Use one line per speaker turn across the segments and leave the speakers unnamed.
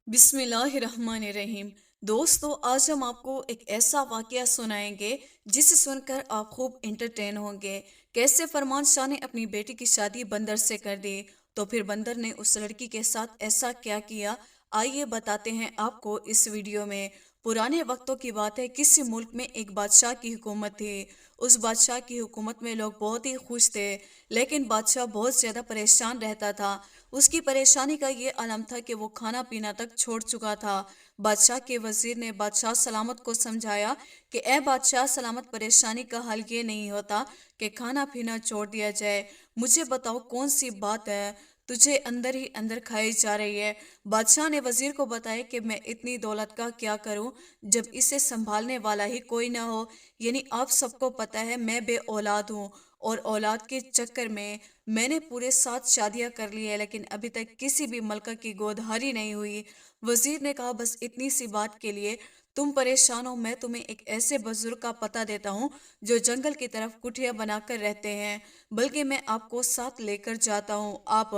बिस्मिल्लाहिर्रहमानिर्रहीम। दोस्तों, आज हम आपको एक ऐसा वाकया सुनाएंगे जिसे सुनकर आप खूब इंटरटेन होंगे। कैसे फरमान शाह ने अपनी बेटी की शादी बंदर से कर दी, तो फिर बंदर ने उस लड़की के साथ ऐसा क्या किया, आइए बताते हैं आपको इस वीडियो में। पुराने वक्तों की बात है, किसी मुल्क में एक बादशाह की हुकूमत थी। उस बादशाह की हुकूमत में लोग बहुत ही खुश थे, लेकिन बादशाह बहुत ज़्यादा परेशान रहता था। उसकी परेशानी का ये आलम था कि वो खाना पीना तक छोड़ चुका था। बादशाह के वजीर ने बादशाह सलामत को समझाया कि ए बादशाह सलामत, परेशानी का हल ये नहीं होता कि खाना पीना छोड़ दिया जाए। मुझे बताओ कौन सी बात है तुझे अंदर ही अंदर खाई जा रही है। बादशाह ने वजीर को बताया कि मैं इतनी दौलत का क्या करूं जब इसे संभालने वाला ही कोई ना हो। यानी आप सबको पता है मैं बे औलाद हूँ, और औलाद के चक्कर में मैंने पूरे 7 शादियां कर ली है, लेकिन अभी तक किसी भी मलका की गोदहारी नहीं हुई। वजीर ने कहा बस इतनी सी बात के लिए तुम परेशान हो, मैं तुम्हें एक ऐसे बुजुर्ग का पता देता हूँ जो जंगल की तरफ कुटिया बनाकर रहते हैं। बल्कि मैं आपको साथ लेकर जाता हूँ। आप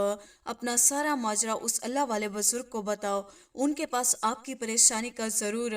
अपना सारा माजरा उस अल्लाह वाले बुजुर्ग को बताओ, उनके पास आपकी परेशानी का जरूर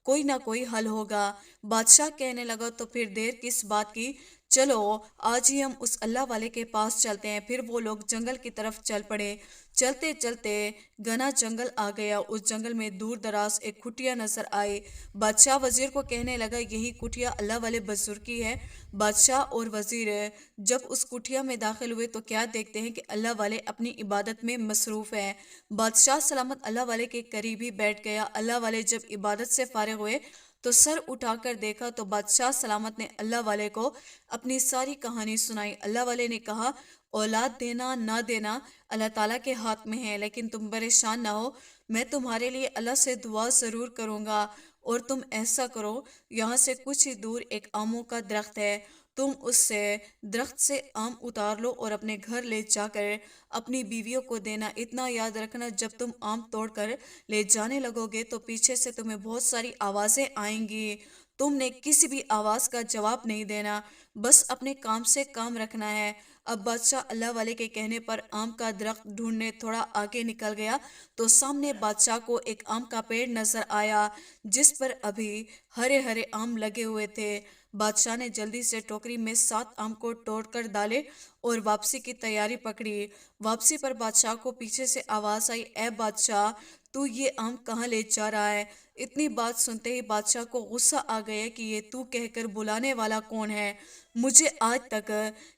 कोई ना कोई हल होगा। बादशाह कहने लगा तो फिर देर किस बात की, चलो आज ही हम उस अल्लाह वाले के पास चलते हैं। फिर वो लोग जंगल की तरफ चल पड़े। चलते चलते घना जंगल आ गया। उस जंगल में दूर दराज एक कुटिया नजर आई। बादशाह वजीर को कहने लगा यही कुटिया अल्लाह वाले बुजुर्ग की है। बादशाह और वजीर जब उस कुटिया में दाखिल हुए तो क्या देखते हैं कि अल्लाह वाले अपनी इबादत में मसरूफ है। बादशाह सलामत अल्लाह वाले के करीब ही बैठ गया। अल्लाह वाले जब इबादत से फारिग हुए तो सर उठाकर देखा तो बादशाह सलामत ने अल्लाह वाले को अपनी सारी कहानी सुनाई। अल्लाह वाले ने कहा औलाद देना ना देना अल्लाह ताला के हाथ में है, लेकिन तुम परेशान ना हो, मैं तुम्हारे लिए अल्लाह से दुआ ज़रूर करूँगा। और तुम ऐसा करो, यहाँ से कुछ ही दूर एक आमों का दरख्त है, तुम उससे दरख्त से आम उतार लो और अपने घर ले जाकर अपनी बीवियों को देना। इतना याद रखना, जब तुम आम तोड़कर ले जाने लगोगे तो पीछे से तुम्हें बहुत सारी आवाज़ें आएंगी। तुमने किसी भी आवाज़ का जवाब नहीं देना, बस अपने काम से काम रखना है। अब बादशाह अल्लाह वाले के कहने पर आम का दरख्त ढूंढने थोड़ा आगे निकल गया तो सामने बादशाह को एक आम का पेड़ नजर आया जिस पर अभी हरे हरे आम लगे हुए थे। बादशाह ने जल्दी से टोकरी में 7 आम को तोड़कर डाले और वापसी की तैयारी पकड़ी। वापसी पर बादशाह को पीछे से आवाज आई, ए बादशाह, तू ये आम कहाँ ले जा रहा है। इतनी बात सुनते ही बादशाह को गुस्सा आ गया कि ये तू कहकर बुलाने वाला कौन है। मुझे आज तक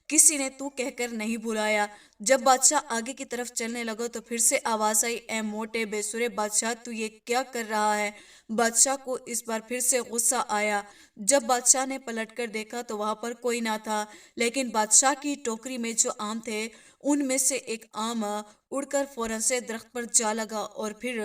किसी ने तू कहकर नहीं बुलाया। जब बादशाह आगे की तरफ चलने लगा तो फिर से आवाज आई, ए मोटे बेसुरे बादशाह, तू ये क्या कर रहा है। बादशाह को इस बार फिर से गुस्सा आया। जब बादशाह ने पलटकर देखा तो वहां पर कोई ना था, लेकिन बादशाह की टोकरी में जो आम थे उनमें से एक आम उड़कर फौरन से दरख्त पर जा लगा और फिर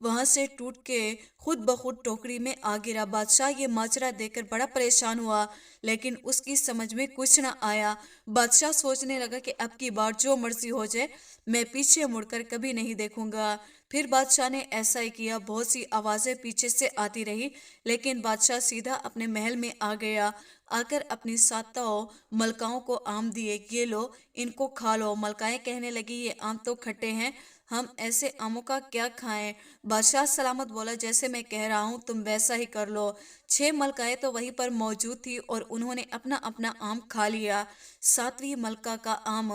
वहां से टूट के खुद ब खुद टोकरी में आ गिरा। बादशाह ये माजरा देखकर बड़ा परेशान हुआ, लेकिन उसकी समझ में कुछ न आया। बादशाह सोचने लगा कि अब की बार जो मर्जी हो जाए, मैं पीछे मुड़कर कभी नहीं देखूंगा। फिर बादशाह ने ऐसा ही किया। बहुत सी आवाजें पीछे से आती रही, लेकिन बादशाह सीधा अपने महल में आ गया। आकर अपनी सातों मलकाओं को आम दिए, ये लो इनको खा लो। मलकाएं कहने लगी ये आम तो खट्टे हैं, हम ऐसे आमों का क्या खाएं। बादशाह सलामत बोला जैसे मैं कह रहा हूँ तुम वैसा ही कर लो। 6 मलकाएं तो वहीं पर मौजूद थी और उन्होंने अपना अपना आम खा लिया। 7वीं मलका का आम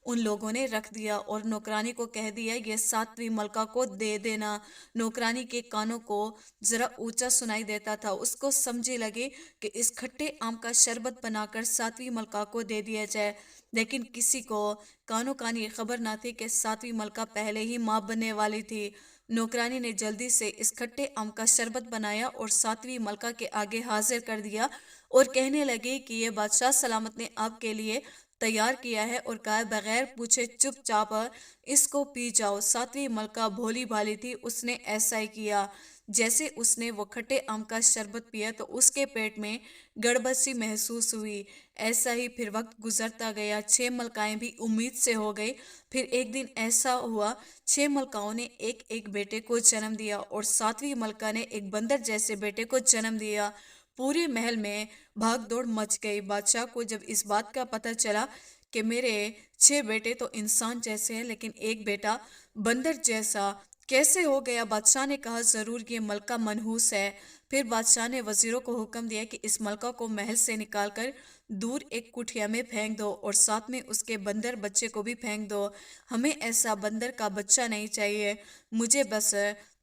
उन लोगों ने रख दिया और नौकरानी को कह दिया ये 7वीं मलका को दे देना। नौकरानी के कानों को जरा ऊंचा सुनाई देता था, उसको समझी लगी कि इस खट्टे आम का शरबत बनाकर 7वीं मलका को दे दिया जाए, लेकिन किसी को कानो कान ये खबर ना थी कि 7वीं मलका पहले ही माँ बनने वाली थी। नौकरानी ने जल्दी से इस खट्टे आम का शरबत बनाया और 7वीं मलका के आगे हाजिर कर दिया और कहने लगी कि ये बादशाह सलामत ने आपके लिए तैयार किया है और कहा बगैर पूछे चुपचाप इसको पी जाओ। 7वीं मलका भोली भाली थी, उसने ऐसा ही किया। जैसे उसने वो खट्टे आम का शरबत पिया तो उसके पेट में गड़बड़ सी महसूस हुई। ऐसा ही फिर वक्त गुजरता गया। 6 मलकाएं भी उम्मीद से हो गई। फिर एक दिन ऐसा हुआ, 6 मलकाओं ने एक एक बेटे को जन्म दिया और 7वीं मलका ने एक बंदर जैसे बेटे को जन्म दिया। पूरे महल में भाग दौड़ मच गई। बादशाह को जब इस बात का पता चला कि मेरे 6 बेटे तो इंसान जैसे हैं, लेकिन एक बेटा बंदर जैसा कैसे हो गया? बादशाह ने कहा, जरूर ये मलका मनहूस है। फिर बादशाह ने वजीरों को हुक्म दिया कि इस मलका को महल से निकालकर दूर एक कुटिया में फेंक दो और साथ में उसके बंदर बच्चे को भी फेंक दो। हमें ऐसा बंदर का बच्चा नहीं चाहिए। मुझे बस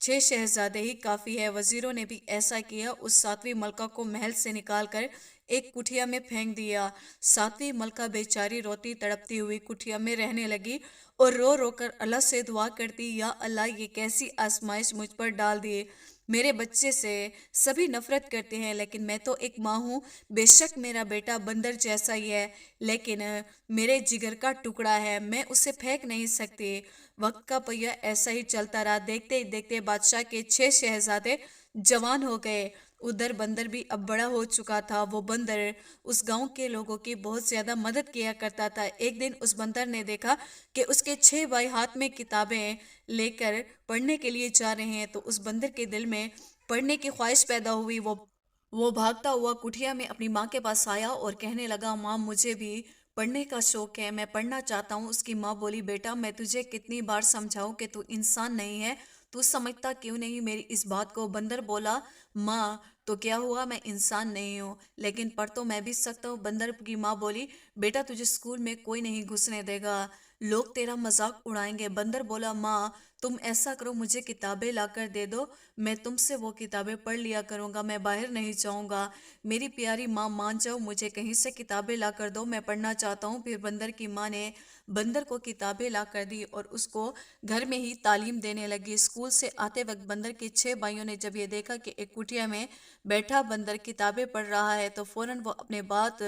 6 शहजादे ही काफी है। वजीरों ने भी ऐसा किया। उस सातवीं मलका को महल से निकालकर एक कुटिया में फेंक दिया। सातवीं मलका बेचारी रोती तड़पती हुई कुटिया में रहने लगी और रो रो कर अल्लाह से दुआ करती, या अल्लाह, ये कैसी आजमाइश मुझ पर डाल दिए। मेरे बच्चे से सभी नफरत करते हैं, लेकिन मैं तो एक माँ हूँ। बेशक मेरा बेटा बंदर जैसा ही है, लेकिन मेरे जिगर का टुकड़ा है, मैं उसे फेंक नहीं सकती। वक्त का पहिया ऐसा ही चलता रहा। देखते ही देखते बादशाह के 6 शहजादे जवान हो गए। उधर बंदर भी अब बड़ा हो चुका था। वो बंदर उस गांव के लोगों की बहुत ज्यादा मदद किया करता था। एक दिन उस बंदर ने देखा कि उसके 6 भाई हाथ में किताबें लेकर पढ़ने के लिए जा रहे हैं, तो उस बंदर के दिल में पढ़ने की ख्वाहिश पैदा हुई। वो भागता हुआ कुटिया में अपनी माँ के पास आया और कहने लगा, माँ, मुझे भी पढ़ने का शौक है, मैं पढ़ना चाहता हूँ। उसकी माँ बोली, बेटा, मैं तुझे कितनी बार समझाऊं कि तू इंसान नहीं है, तू समझता क्यों नहीं मेरी इस बात को? बंदर बोला, माँ, तो क्या हुआ, मैं इंसान नहीं हूँ, लेकिन पढ़ तो मैं भी सकता हूँ। बंदर की माँ बोली, बेटा, तुझे स्कूल में कोई नहीं घुसने देगा, लोग तेरा मजाक उड़ाएंगे। बंदर बोला, माँ, तुम ऐसा करो, मुझे किताबें लाकर दे दो, मैं तुमसे वो किताबें पढ़ लिया करूंगा, मैं बाहर नहीं जाऊंगा। मेरी प्यारी माँ, मान जाओ, मुझे कहीं से किताबें ला कर दो, मैं पढ़ना चाहता हूँ। फिर बंदर की माँ ने बंदर को किताबें ला कर दी और उसको घर में ही तालीम देने लगी। स्कूल से आते वक्त बंदर के 6 भाइयों ने जब ये देखा कि एक कुटिया में बैठा बंदर किताबें पढ़ रहा है, तो फौरन वो अपने बात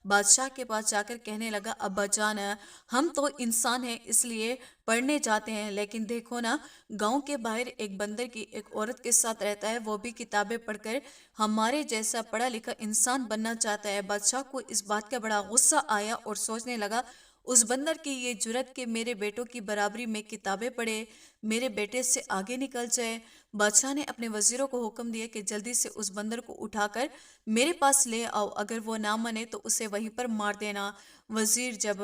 बादशाह के पास जाकर कहने लगा, अब्बा जान, हम तो इंसान हैं इसलिए पढ़ने जाते हैं, लेकिन देखो ना, गांव के बाहर एक बंदर की एक औरत के साथ रहता है, वो भी किताबें पढ़कर हमारे जैसा पढ़ा लिखा इंसान बनना चाहता है। बादशाह को इस बात का बड़ा गुस्सा आया और सोचने लगा, उस बंदर की ये जुर्रत कि मेरे बेटों की बराबरी में किताबें पढ़े, मेरे बेटे से आगे निकल जाए। बादशाह ने अपने वजीरों को हुक्म दिया कि जल्दी से उस बंदर को उठाकर मेरे पास ले आओ, अगर वो ना माने तो उसे वहीं पर मार देना। वजीर जब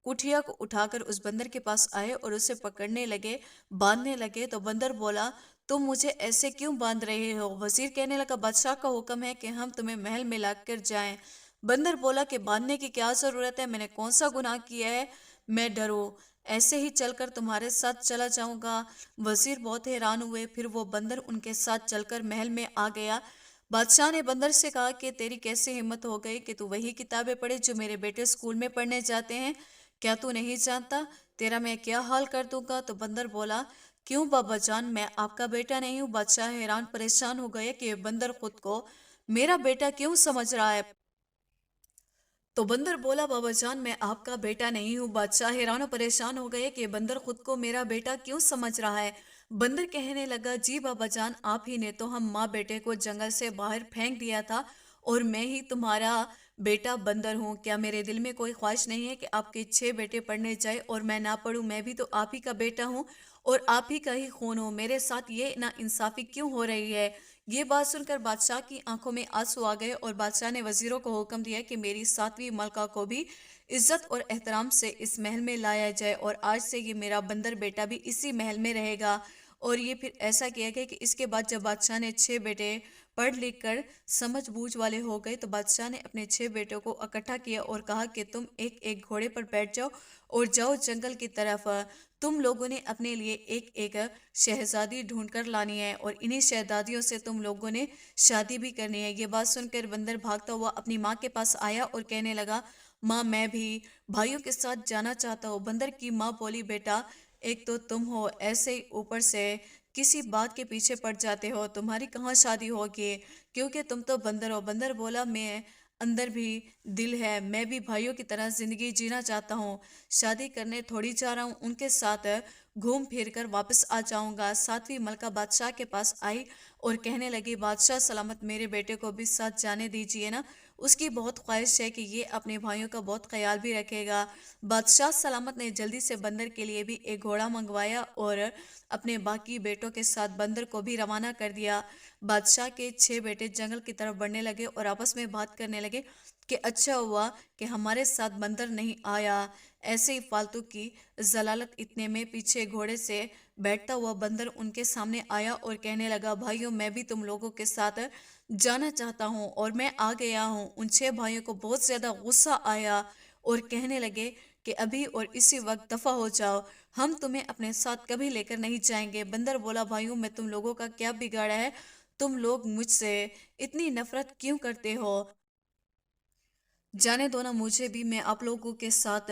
कुठिया को उठाकर उस बंदर के पास आए और उसे पकड़ने लगे, बांधने लगे, तो बंदर बोला, तुम मुझे ऐसे क्यों बांध रहे हो? वजीर कहने लगा, बादशाह का हुक्म है कि हम तुम्हें महल में लाकर जाएं। बंदर बोला कि बांधने की क्या जरूरत है, मैंने कौन सा गुनाह किया है, मैं डरो, ऐसे ही चलकर तुम्हारे साथ चला जाऊंगा। वजीर बहुत हैरान हुए। फिर वो बंदर उनके साथ चलकर महल में आ गया। बादशाह ने बंदर से कहा कि तेरी कैसे हिम्मत हो गई कि तू वही किताबें पढ़े जो मेरे बेटे स्कूल में पढ़ने जाते हैं? क्या तू नहीं जानता तेरा मैं क्या हाल कर दूंगा? तो बंदर बोला, क्यों बाबा जान, मैं आपका बेटा नहीं हूँ? बादशाह हैरान परेशान हो गए कि ये बंदर खुद को मेरा बेटा क्यों समझ रहा है। तो बंदर बोला, बाबा जान, मैं आपका बेटा नहीं हूँ। बादशाह हैरान और परेशान हो गए कि बंदर खुद को मेरा बेटा क्यों समझ रहा है। बंदर कहने लगा, जी बाबा जान, आप ही ने तो हम माँ बेटे को जंगल से बाहर फेंक दिया था और मैं ही तुम्हारा बेटा बंदर हूँ। क्या मेरे दिल में कोई ख्वाहिश नहीं है कि आपके 6 बेटे पढ़ने जाए और मैं ना पढ़ूं? मैं भी तो आप ही का बेटा हूँ और आप ही का ही खून हो। मेरे साथ ये ना इंसाफी क्यों हो रही है? ये बात सुनकर बादशाह की आंखों में आंसू आ गए और बादशाह ने वजीरों को हुक्म दिया कि मेरी सातवीं मलका को भी इज्जत और एहतराम से इस महल में लाया जाए और आज से ये मेरा बंदर बेटा भी इसी महल में रहेगा। और ये फिर ऐसा किया गया कि इसके बाद जब बादशाह ने 6 बेटे पढ़ लिख कर समझ बूझ वाले हो गए, तो बादशाह ने अपने 6 बेटों को इकट्ठा किया और कहा कि तुम एक एक घोड़े पर बैठ जाओ और जाओ जंगल की तरफ। तुम लोगों ने अपने लिए एक एक शहजादी ढूंढ कर लानी है और इन्हीं शहजादियों से तुम लोगों ने शादी भी करनी है। ये बात सुनकर बंदर भागता हुआ अपनी माँ के पास आया और कहने लगा, माँ, मैं भी भाइयों के साथ जाना चाहता हूँ। बंदर की माँ बोली, बेटा, एक तो तुम हो ऐसे ही ऊपर से किसी बात के पीछे पड़ जाते हो, तुम्हारी कहाँ शादी होगी, क्योंकि तुम तो बंदर हो। बंदर बोला, मैं अंदर भी दिल है, मैं भी भाइयों की तरह जिंदगी जीना चाहता हूँ, शादी करने थोड़ी जा रहा हूँ, उनके साथ घूम फिर कर वापस आ जाऊंगा। सातवीं मलका बादशाह के पास आई और कहने लगी, बादशाह सलामत, मेरे बेटे को भी साथ जाने दीजिए ना, उसकी बहुत ख्वाहिश है कि ये अपने भाइयों का बहुत ख्याल भी रखेगा। बादशाह सलामत ने जल्दी से बंदर के लिए भी एक घोड़ा मंगवाया और अपने बाकी बेटों के साथ बंदर को भी रवाना कर दिया। बादशाह के 6 बेटे जंगल की तरफ बढ़ने लगे और आपस में बात करने लगे कि अच्छा हुआ कि हमारे साथ बंदर नहीं आया, ऐसे ही फालतू की जलालत इतने में पीछे घोड़े से बैठता हुआ बंदर उनके सामने आया और कहने लगा, भाइयों मैं भी तुम लोगों के साथ जाना चाहता हूँ और मैं आ गया हूँ। उन 6 भाइयों को बहुत ज्यादा गुस्सा आया और कहने लगे कि अभी और इसी वक्त दफा हो जाओ, हम तुम्हें अपने साथ कभी लेकर नहीं जाएंगे। बंदर बोला, भाइयों मैं तुम लोगों का क्या बिगाड़ा है, तुम लोग मुझसे इतनी नफरत क्यों करते हो? जाने दो ना मुझे भी, मैं आप लोगों के साथ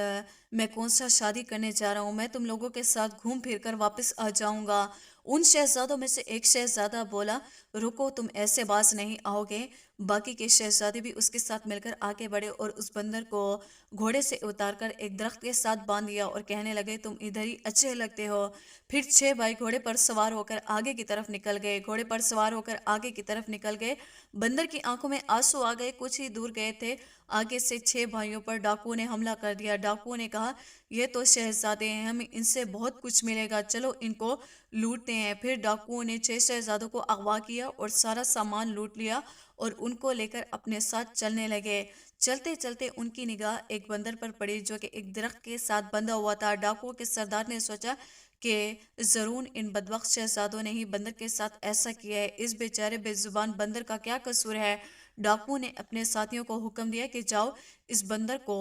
मैं कौन सा शादी करने जा रहा हूँ, मैं तुम लोगों के साथ घूम फिर कर वापस आ जाऊंगा। उन शहजादों में से एक शहजादा बोला, रुको तुम ऐसे बाज नहीं आओगे। बाकी के शहजादे भी उसके साथ मिलकर आगे बढ़े और उस बंदर को घोड़े से उतारकर एक दरख्त के साथ बांध दिया और कहने लगे, तुम इधर ही अच्छे लगते हो। फिर 6 भाई घोड़े पर सवार होकर आगे की तरफ निकल गए, घोड़े पर सवार होकर आगे की तरफ निकल गए। बंदर की आंखों में आंसू आ गए। कुछ ही दूर गए थे, आगे से 6 भाइयों पर डाकुओं ने हमला कर दिया। डाकुओं ने कहा, ये तो शहजादे हैं, हमें इनसे बहुत कुछ मिलेगा, चलो इनको लूटते हैं। फिर डाकुओं ने 6 शहजादों को अगवा किया और सारा सामान लूट लिया और उनको लेकर अपने साथ चलने लगे। चलते चलते उनकी निगाह एक बंदर पर पड़ी जो कि एक दरख्त के साथ बंधा हुआ था। डाकुओं के सरदार ने सोचा कि जरूर इन बदबख्त शहजादों ने ही बंदर के साथ ऐसा किया है, इस बेचारे बेजुबान बंदर का क्या कसूर है। डाकुओं ने अपने साथियों को हुक्म दिया कि जाओ इस बंदर को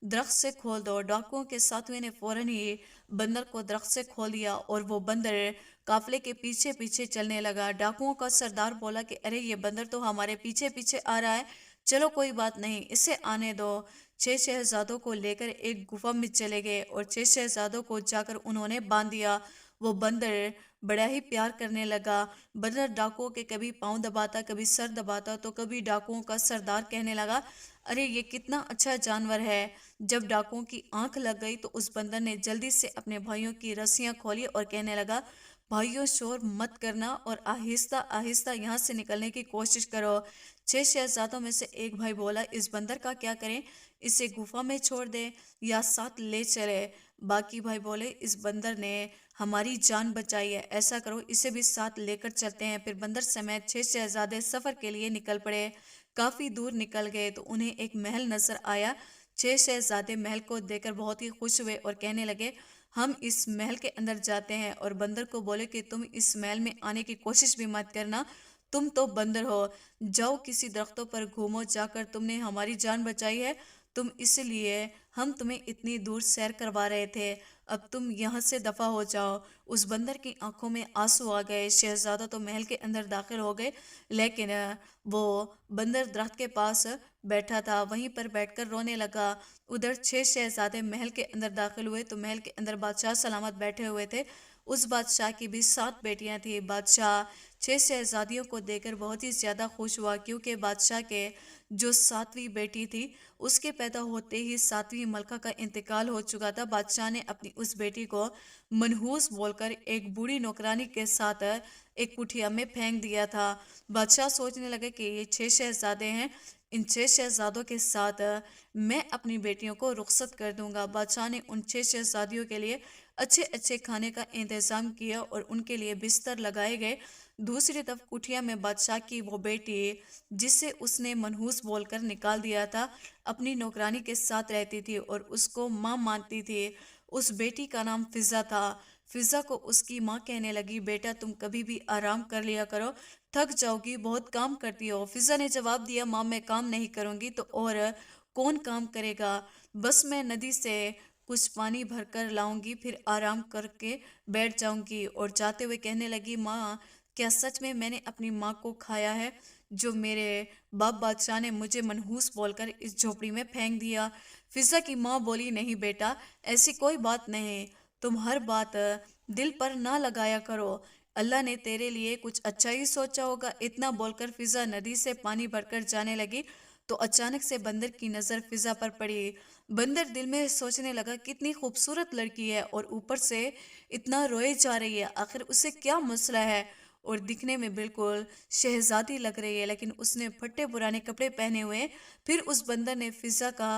दरख्त से खोल दो। डाकुओं के साथियों ने फौरन ही बंदर को दरख्त से खोल दिया और वो बंदर काफले के पीछे पीछे चलने लगा। डाकुओं का सरदार बोला कि अरे ये बंदर तो हमारे पीछे पीछे आ रहा है, चलो कोई बात नहीं इसे आने दो। 6 शहजादों को लेकर एक गुफा में चले गए और 6 शहजादों को जाकर उन्होंने बांध दिया। वो बंदर बड़ा ही प्यार करने लगा। बंदर डाकुओं के कभी पाँव दबाता, कभी सर दबाता, तो कभी डाकुओं का सरदार कहने लगा, अरे ये कितना अच्छा जानवर है। जब डाकुओं की आंख लग गई तो उस बंदर ने जल्दी से अपने भाइयों की रस्सियां खोली और कहने लगा, भाइयों शोर मत करना और आहिस्ता आहिस्ता यहाँ से निकलने की कोशिश करो। 6 शहजादों में से एक भाई बोला, इस बंदर का क्या करें, इसे गुफा में छोड़ दे या साथ ले चले। बाकी भाई बोले, इस बंदर ने हमारी जान बचाई है, ऐसा करो इसे भी साथ लेकर चलते हैं। फिर बंदर समेत 6 शहजादे सफर के लिए निकल पड़े। काफी दूर निकल गए तो उन्हें एक महल नजर आया। 6 शहजादे महल को देखकर बहुत ही खुश हुए और कहने लगे, हम इस महल के अंदर जाते हैं। और बंदर को बोले कि तुम इस महल में आने की कोशिश भी मत करना, तुम तो बंदर हो, जाओ किसी दरख्तों पर घूमो, जाकर तुमने हमारी जान बचाई है, तुम इसलिए हम तुम्हें इतनी दूर सैर करवा रहे थे, अब तुम यहाँ से दफा हो जाओ। उस बंदर की आंखों में आंसू आ गए। शहजादा तो महल के अंदर दाखिल हो गए, लेकिन वो बंदर दरख्त के पास बैठा था, वहीं पर बैठकर रोने लगा। उधर 6 शहजादे महल के अंदर दाखिल हुए तो महल के अंदर बादशाह सलामत बैठे हुए थे। उस बादशाह की भी 7 बेटियां थी। बादशाह 6 शहजादियों को देखकर बहुत ही ज्यादा खुश हुआ, क्योंकि बादशाह के जो 7वीं बेटी थी उसके पैदा होते ही 7वीं मलका का इंतकाल हो चुका था। बादशाह ने अपनी उस बेटी को मनहूस बोलकर एक बूढ़ी नौकरानी के साथ एक कुटिया में फेंक दिया था। बादशाह सोचने लगे कि ये 6 शहजादे हैं, इन 6 शहजादों के साथ मैं अपनी बेटियों को रुखसत कर दूंगा। बादशाह ने उन 6 शहजादियों के लिए अच्छे अच्छे खाने का इंतजाम किया और उनके लिए बिस्तर लगाए गए। दूसरी तरफ कुटिया में बादशाह की वो बेटी, जिसे उसने मनहूस बोलकर निकाल दिया था, अपनी नौकरानी के साथ रहती थी और उसको माँ मानती थी। उस बेटी का नाम फिजा था। फिजा को उसकी माँ कहने लगी, बेटा तुम कभी भी आराम कर लिया करो, थक जाओगी, बहुत काम करती हो। फिजा ने जवाब दिया, माँ मैं काम नहीं करूँगी तो और कौन काम करेगा, बस मैं नदी से कुछ पानी भर कर लाऊंगी, फिर आराम करके बैठ जाऊंगी। और जाते हुए कहने लगी, माँ क्या सच में मैंने अपनी माँ को खाया है, जो मेरे बाप बादशाह ने मुझे मनहूस बोलकर इस झोपड़ी में फेंक दिया। फिजा की माँ बोली, नहीं बेटा ऐसी कोई बात नहीं, तुम हर बात दिल पर ना लगाया करो, अल्लाह ने तेरे लिए कुछ अच्छा ही सोचा होगा। इतना बोलकर फिजा नदी से पानी भरकर जाने लगी तो अचानक से बंदर की नजर फिजा पर पड़ी। बंदर दिल में सोचने लगा, कितनी खूबसूरत लड़की है और ऊपर से इतना रोए जा रही है, आखिर उसे क्या मसला है, और दिखने में बिल्कुल शहजादी लग रही है, लेकिन उसने फटे पुराने कपड़े पहने हुए हैं। फिर उस बंदर ने फिजा का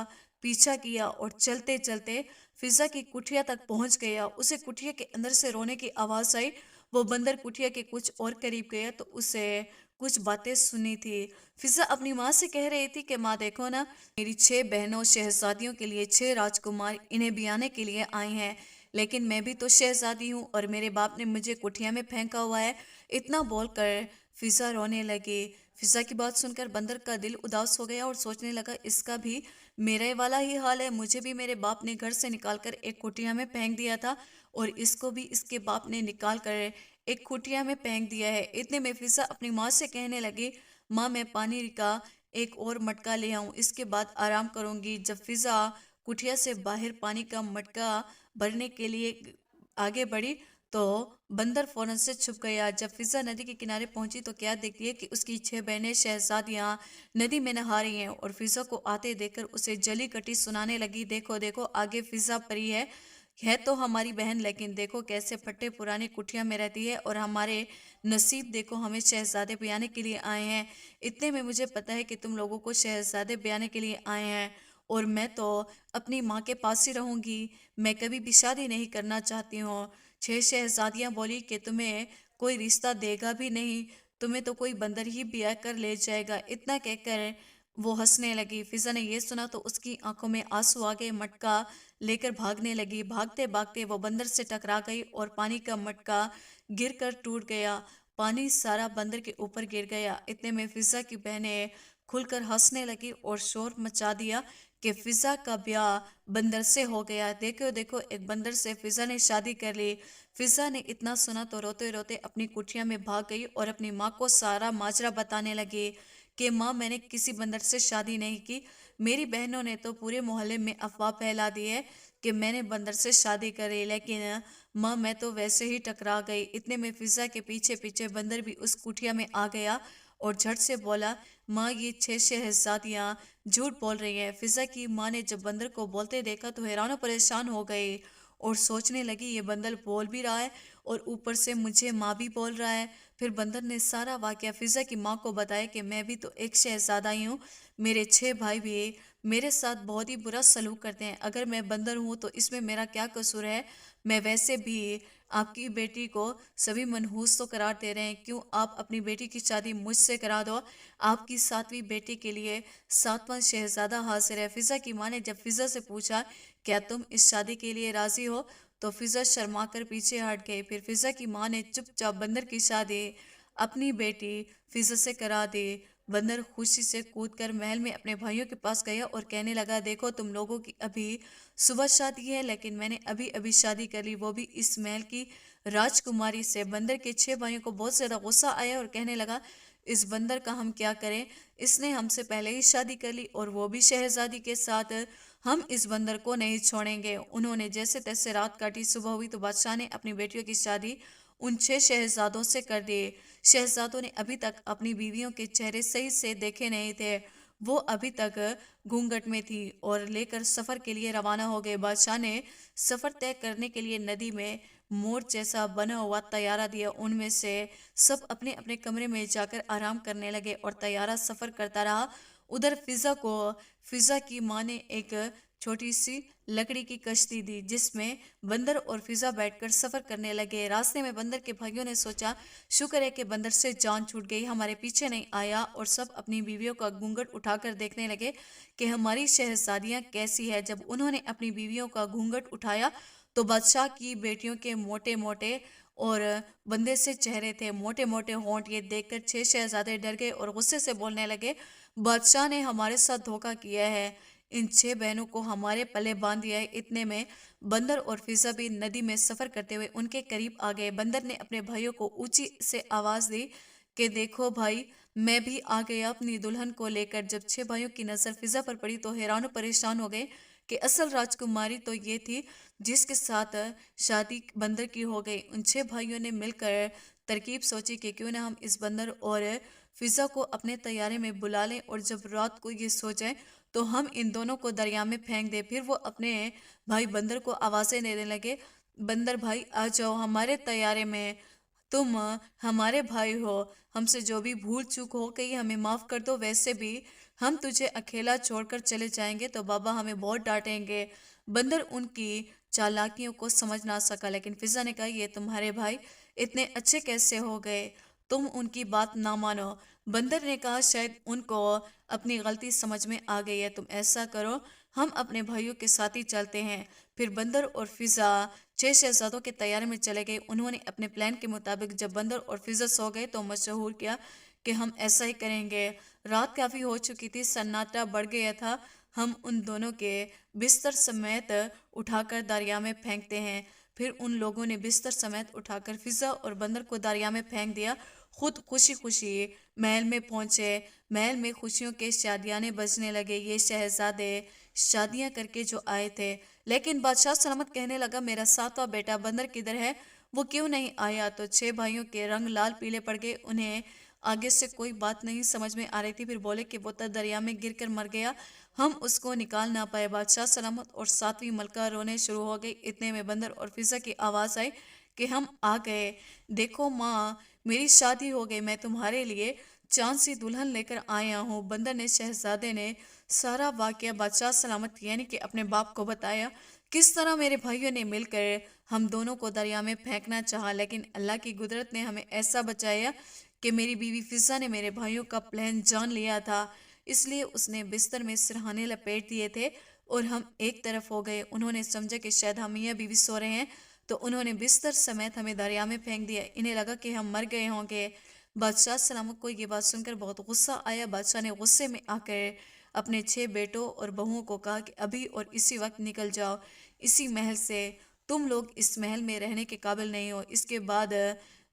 पीछा किया और चलते चलते फिजा की कुटिया तक पहुंच गया। उसे कुटिया के अंदर से रोने की आवाज आई। वो बंदर कुटिया के कुछ और करीब गया तो उसे कुछ बातें सुनी थी। फिजा अपनी माँ से कह रही थी कि माँ देखो ना, मेरी 6 बहनों शहजादियों के लिए 6 राजकुमार इन्हें ब्याने के लिए आए हैं, लेकिन मैं भी तो शहजादी हूँ और मेरे बाप ने मुझे कुटिया में फेंका हुआ है। इतना बोलकर फिजा रोने लगी। फिजा की बात सुनकर बंदर का दिल उदास हो गया और सोचने लगा, इसका भी मेरे वाला ही हाल है। मुझे भी मेरे बाप ने घर से निकालकर एक कुटिया में फेंक दिया था और इसको भी इसके बाप ने निकाल कर एक कुटिया में फेंक दिया है। इतने में फिजा अपनी माँ से कहने लगी, माँ मैं पानी का एक और मटका ले आऊं, इसके बाद आराम करूंगी। जब फिजा कुटिया से बाहर पानी का मटका भरने के लिए आगे बढ़ी तो बंदर फौरन से छुप गया। जब फिजा नदी के किनारे पहुंची तो क्या देखती है कि उसकी 6 बहनें शहजादियां नदी में नहा रही हैं और फिजा को आते देखकर उसे जली कटी सुनाने लगी, देखो देखो आगे फिजा परी है तो हमारी बहन, लेकिन देखो कैसे फटे पुराने कुटिया में रहती है और हमारे नसीब देखो, हमें शहजादे ब्याने के लिए आए हैं। इतने में मुझे पता है कि तुम लोगों को शहजादे ब्याने के लिए आए हैं और मैं तो अपनी माँ के पास ही रहूंगी, मैं कभी भी शादी नहीं करना चाहती हूँ। 6 शहजादियां बोली कि तुम्हें कोई रिश्ता देगा भी नहीं, तुम्हें तो कोई बंदर ही ब्याह कर ले जाएगा। इतना कहकर वो हंसने लगी। फिजा ने ये सुना तो उसकी आंखों में आंसू आ गए। मटका लेकर भागने लगी। भागते भागते वो बंदर से टकरा गई और पानी का मटका गिरकर टूट गया। पानी सारा बंदर के ऊपर गिर गया। इतने में फिजा की बहनें खुलकर हंसने लगी और शोर मचा दिया कि फिजा का ब्याह बंदर से हो गया। देखो देखो एक बंदर से फिजा ने शादी कर ली। फिजा ने इतना सुना तो रोते रोते अपनी कुटिया में भाग गई और अपनी माँ को सारा माजरा बताने लगी कि माँ मैंने किसी बंदर से शादी नहीं की, मेरी बहनों ने तो पूरे मोहल्ले में अफवाह फैला दी है कि मैंने बंदर से शादी करी, लेकिन माँ मैं तो वैसे ही टकरा गई। इतने में फिजा के पीछे पीछे बंदर भी उस कुटिया में आ गया और झट से बोला, माँ ये 6 शहजादियाँ झूठ बोल रही हैं। फिजा की माँ ने जब बंदर को बोलते देखा तो हैरान परेशान हो गई और सोचने लगी, ये बंदर बोल भी रहा है और ऊपर से मुझे माँ भी बोल रहा है। फिर बंदर ने सारा वाकया फिजा की माँ को बताया कि मैं भी तो एक शहजादा ही हूँ, मेरे 6 भाई भी मेरे साथ बहुत ही बुरा सलूक करते हैं, अगर मैं बंदर हूँ तो इसमें मेरा क्या कसूर है। मैं वैसे भी आपकी बेटी को सभी मनहूस तो करार दे रहे हैं, क्यों आप अपनी बेटी की शादी मुझसे करा दो। आपकी 7वीं बेटी के लिए 7वां शहजादा हाजिर है। फिजा की माँ ने जब फिजा से पूछा, क्या तुम इस शादी के लिए राजी हो, तो फिजा शर्मा कर पीछे हट गई। फिर फिजा की माँ ने चुपचाप बंदर की शादी अपनी बेटी फिजा से करा दी। बंदर खुशी से कूदकर महल में अपने भाइयों के पास गया और कहने लगा, देखो तुम लोगों की अभी सुबह शादी है, लेकिन मैंने अभी अभी शादी कर ली, वो भी इस महल की राजकुमारी से। बंदर के 6 भाइयों को बहुत ज्यादा गुस्सा आया और कहने लगा, इस बंदर का हम क्या करें, इसने हमसे पहले ही शादी कर ली और वो भी शहजादी के साथ, हम इस बंदर को नहीं छोड़ेंगे। उन्होंने जैसे तैसे रात काटी। सुबह हुई तो बादशाह ने अपनी बेटियों की शादी उन 6 शहजादों से कर दी। शहजादों ने अभी तक अपनी बीवियों के चेहरे सही से देखे नहीं थे, वो अभी तक घूंघट में थी और लेकर सफर के लिए रवाना हो गए। बादशाह ने सफर तय करने के लिए नदी में मोर जैसा बना हुआ तैयारा दिया। उनमें से सब अपने अपने कमरे में जाकर आराम करने लगे और तैयारा सफर करता रहा। उधर फिजा की माँ ने एक छोटी सी लकड़ी की कश्ती दी जिसमें बंदर और फिजा बैठकर सफर करने लगे। रास्ते में बंदर के भाइयों ने सोचा, शुक्र है कि बंदर से जान छूट गई, हमारे पीछे नहीं आया, और सब अपनी बीवियों का घूंघट उठाकर देखने लगे कि हमारी शहजादियां कैसी है। जब उन्होंने अपनी बीवियों का घूंघट उठाया तो बादशाह की बेटियों के मोटे मोटे और बंदे से चेहरे थे, मोटे मोटे होंठ। ये देखकर 6 शहजादे डर गए और गुस्से से बोलने लगे, बादशाह ने हमारे साथ धोखा किया है, इन 6 बहनों को हमारे पल्ले बांध दिया है। इतने में बंदर और फिजा भी नदी में सफर करते हुए उनके करीब आ गए। बंदर ने अपने भाइयों को ऊंची से आवाज दी कि देखो भाई, मैं भी आ गया अपनी दुल्हन को लेकर। जब 6 भाइयों की नजर फिजा पर पड़ी तो हैरान परेशान हो गए कि असल राजकुमारी तो ये थी जिसके साथ शादी बंदर की हो गई। उन 6 भाइयों ने मिलकर तरकीब सोची कि क्यों ना हम इस बंदर और फिजा को अपने तैयारे में बुला लें और जब रात को ये सो जाए तो हम इन दोनों को दरिया में फेंक दें। फिर वो अपने भाई बंदर को आवाजें देने लगे, बंदर भाई आ जाओ हमारे तैयारे में, तुम हमारे भाई हो, हमसे जो भी भूल चूक हो गई हमें माफ कर दो, वैसे भी हम तुझे अकेला छोड़कर चले जाएंगे तो बाबा हमें बहुत डांटेंगे। बंदर उनकी चालाकियों को समझ ना सका, लेकिन फिजा ने कहा, ये तुम्हारे भाई इतने अच्छे कैसे हो गए, तुम उनकी बात ना मानो। बंदर ने कहा, शायद उनको अपनी गलती समझ में आ गई है, तुम ऐसा करो, ہم اپنے بھائیوں کے ساتھ ہی چلتے ہیں۔ پھر بندر اور فضا 6 شہزادوں کے طیارے میں چلے گئے۔ انہوں نے اپنے پلان کے مطابق جب بندر اور فضا سو گئے تو مشہور کیا کہ ہم ایسا ہی کریں گے۔ رات کافی ہو چکی تھی، سناٹا بڑھ گیا تھا۔ ہم ان دونوں کے بستر سمیت اٹھا کر دریا میں پھینکتے ہیں۔ پھر ان لوگوں نے بستر سمیت اٹھا کر فضا اور بندر کو دریا میں پھینک دیا۔ خود خوشی خوشی محل میں پہنچے۔ محل میں خوشیوں کے شادیانے بجنے لگے۔ یہ شہزادے شادیاں کر کے جو آئے تھے، لیکن بادشاہ سلامت کہنے لگا میرا 7واں بیٹا بندر کدھر ہے؟ وہ کیوں نہیں آیا؟ تو 6 بھائیوں کے رنگ لال پیلے پڑ گئے۔ انہیں آگے سے کوئی بات نہیں سمجھ میں آ رہی تھی۔ پھر بولے کہ وہ تو دریا میں گر کر مر گیا، ہم اس کو نکال نہ پائے۔ بادشاہ سلامت اور 7ویں ملکہ رونے شروع ہو گئی۔ اتنے میں بندر اور فضا کی آواز آئی کہ ہم آ گئے، دیکھو ماں میری شادی ہو گئی، میں تمہارے لیے چاند سی دلہن لے کر آیا ہوں۔ بندر نے شہزادے نے سارا واقعہ بادشاہ سلامت یعنی کہ اپنے باپ کو بتایا، کس طرح میرے بھائیوں نے مل کر ہم دونوں کو دریا میں پھینکنا چاہا، لیکن اللہ کی قدرت نے ہمیں ایسا بچایا کہ میری بیوی فضا نے میرے بھائیوں کا پلان جان لیا تھا، اس لیے اس نے بستر میں سرہانے لپیٹ دیے تھے اور ہم ایک طرف ہو گئے۔ انہوں نے سمجھا کہ شاید ہم میاں بیوی سو رہے ہیں، تو انہوں نے بستر سمیت ہمیں دریا میں پھینک دیا۔ انہیں لگا کہ ہم مر گئے ہوں گے۔ بادشاہ سلامت کو یہ بات سن کر بہت غصہ آیا۔ بادشاہ نے غصے میں آ کر اپنے 6 بیٹوں اور بہوؤں کو کہا کہ ابھی اور اسی وقت نکل جاؤ اسی محل سے، تم لوگ اس محل میں رہنے کے قابل نہیں ہو۔ اس کے بعد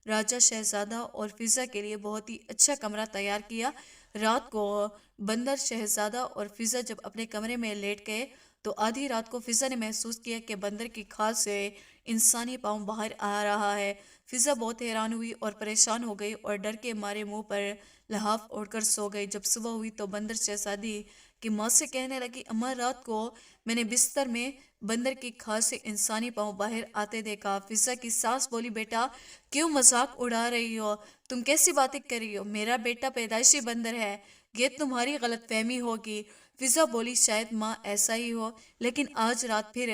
راجہ شہزادہ اور فضا کے لیے بہت ہی اچھا کمرہ تیار کیا۔ رات کو بندر شہزادہ اور فضا جب اپنے کمرے میں لیٹ گئے تو آدھی رات کو فضا نے محسوس کیا کہ بندر کی کھال سے انسانی پاؤں باہر آ رہا ہے۔ فضا بہت حیران ہوئی اور پریشان ہو گئی اور ڈر کے مارے منہ پر لحاف اوڑھ کر سو گئی۔ جب صبح ہوئی تو بندر شہزادی کی ماں سے کہنے لگی، اماں رات کو میں نے بستر میں بندر کی کھال سے انسانی پاؤں باہر آتے دیکھا۔ فضا کی ساس بولی، بیٹا کیوں مذاق اڑا رہی ہو؟ تم کیسی باتیں کر رہی ہو؟ میرا بیٹا پیدائشی بندر ہے، یہ تمہاری غلط فہمی ہوگی۔ فضا بولی، شاید ماں ایسا ہی ہو، لیکن آج رات پھر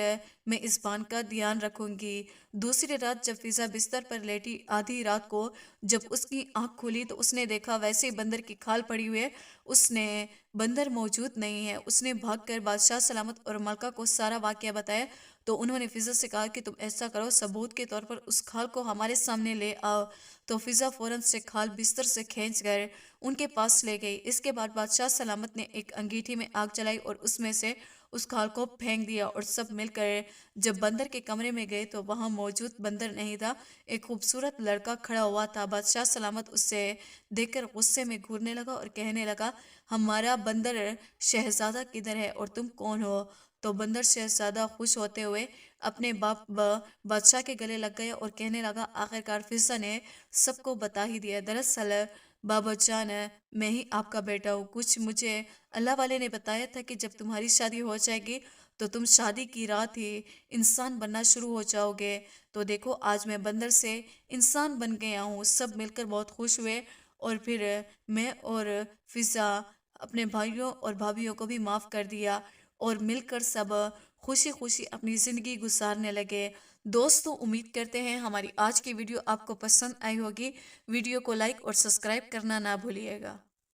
میں اس بات کا دھیان رکھوں گی۔ دوسری رات جب فضا بستر پر لیٹی، آدھی رات کو جب اس کی آنکھ کھلی تو اس نے دیکھا ویسے ہی بندر کی کھال پڑی ہوئی ہے، اس نے بندر موجود نہیں ہے۔ اس نے بھاگ کر بادشاہ سلامت اور ملکہ کو سارا واقعہ بتایا تو انہوں نے فضا سے کہا کہ تم ایسا کرو، ثبوت کے طور پر اس کھال کو ہمارے سامنے لے آؤ۔ تو فضا فوراً سے کھال بستر سے کھینچ کر ان کے پاس لے گئی۔ اس کے بعد بادشاہ سلامت نے ایک انگیٹھی میں آگ جلائی اور اس میں سے اس کھال کو پھینک دیا، اور سب مل کر جب بندر کے کمرے میں گئے تو وہاں موجود بندر نہیں تھا، ایک خوبصورت لڑکا کھڑا ہوا تھا۔ بادشاہ سلامت اس سے دیکھ کر غصے میں گھورنے لگا اور کہنے لگا، ہمارا بندر شہزادہ کدھر ہے اور تم کون ہو؟ تو بندر شہزادہ خوش ہوتے ہوئے اپنے باپ بادشاہ کے گلے لگ گیا اور کہنے لگا، آخرکار فضا نے سب کو بتا ہی دیا، دراصل بابا جان میں ہی آپ کا بیٹا ہوں۔ کچھ مجھے اللہ والے نے بتایا تھا کہ جب تمہاری شادی ہو جائے گی تو تم شادی کی رات ہی انسان بننا شروع ہو جاؤ گے۔ تو دیکھو آج میں بندر سے انسان بن گیا ہوں۔ سب مل کر بہت خوش ہوئے اور پھر میں اور فضا اپنے بھائیوں اور بھابھیوں کو بھی معاف کر دیا اور مل کر سب خوشی خوشی اپنی زندگی گزارنے لگے۔ دوستو امید کرتے ہیں ہماری آج کی ویڈیو آپ کو پسند آئی ہوگی۔ ویڈیو کو لائک اور سبسکرائب کرنا نہ بھولیے گا۔